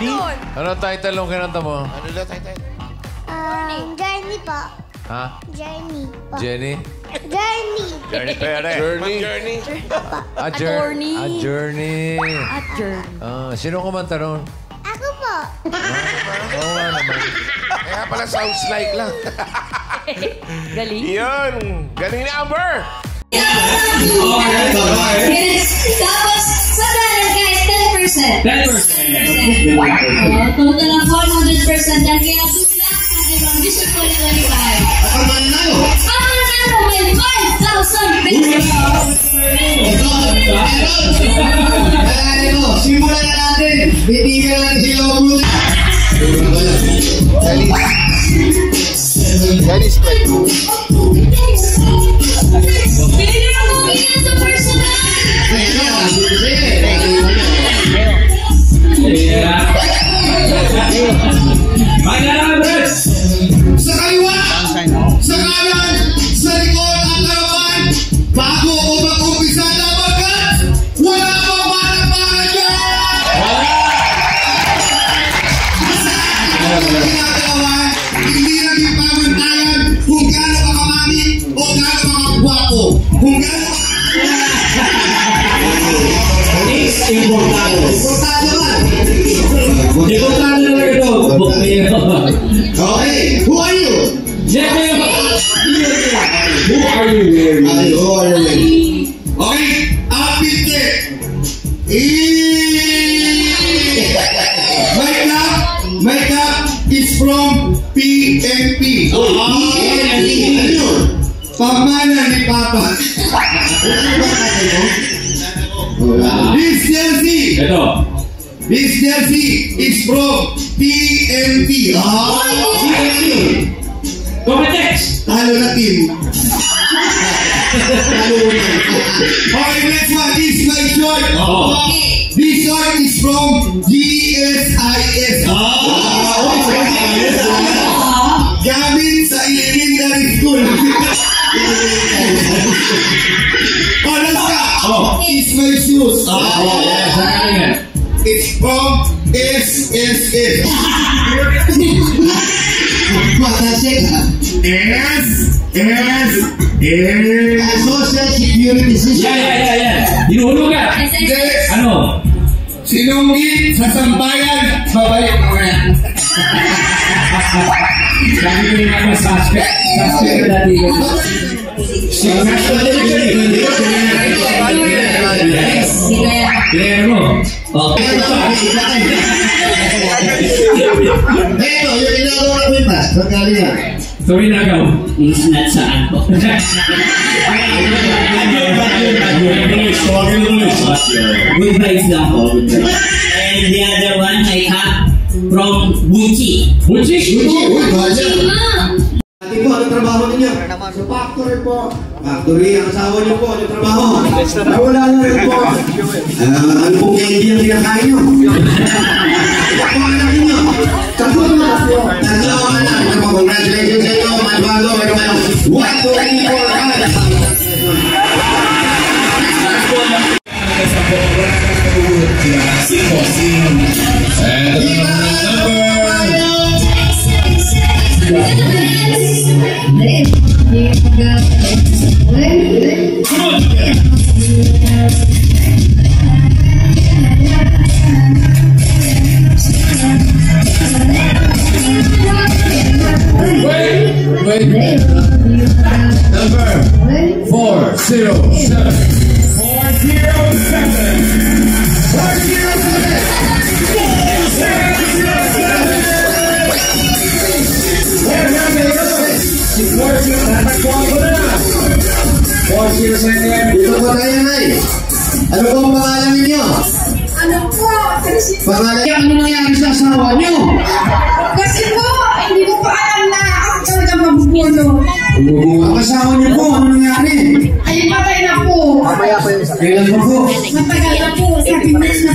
Journey? Ano title nung kinanta mo? Ano na title? Journey po. Ha? Journey po. Jenny? Journey. Journey Pere. Journey. Journey. Journey. Journey. Journey. Sino kumanta ron? Ako po. Oo nga naman. Kaya pala sounds like lang. Galing. Yun. Galing ni Amber. Tapos, sa talent guys, 10%. 10%. Total of 100% dahil kaya sila sa ibang Vision 2025. Ang mananalo, may 5,000 pesos. Simulan na natin. Bibigyan natin sila ang muna. Galis pa ito. Pili na mo kaya sa personal. Sa kaliwa, sa kanan, sa likod at harapan, bago o mag-umpisa na magkat, wala pang manang-manang dyan! Hindi naging pamantayan kung gaano ka kamami o gaano ka kagwapo. Kung gaano importante man. Importante na ito. Okay, who are you? Who are you wearing? Okay, outfit check. Makeup is from PNP. Pamana ni Papa. This jersey. Ito. This jersey is from PNP. Comitex. Talo na team. Okay, next one. This is my shirt. This shirt is from GSIS. Gamit sa elementary school. Let's go. It's my shoes. It's from SSS. Social Security System. Hinuhulugan. Ano? Sinunggit sa sambayan, babalik mo yan. Lagi ko yung ano, suspect. Suspect na dati. Kaya mo. Ito, yung inagawa na kwintas. Pagkali yan. Sorry na ikaw. Isnat saan po? Good vibes lang po. And the other one I have from Gucci. Gucci? Uy, baja. Ate po, ano trabaho ninyo? Sa factory po. Factory, ang asawa niyo po, ano trabaho? Wala na rin po. Ano pong candy ang kinakain nyo? Ako anak ninyo. Tatlo na po. Tatlo anak. Congratulations sa inyo, my bago. Meron kayo 1, 2, Dito po tayo, Nay. Ano po ang pangalan ninyo? Ano po? Pangalan niyo, ano nangyari sa asawa niyo? Kasi po, hindi ko pa alam na ako talaga mabubulo. Ang asawa niyo po, ano nangyari? Ay, patay na po. Kailan po po? Matagal na po. Sabi mo na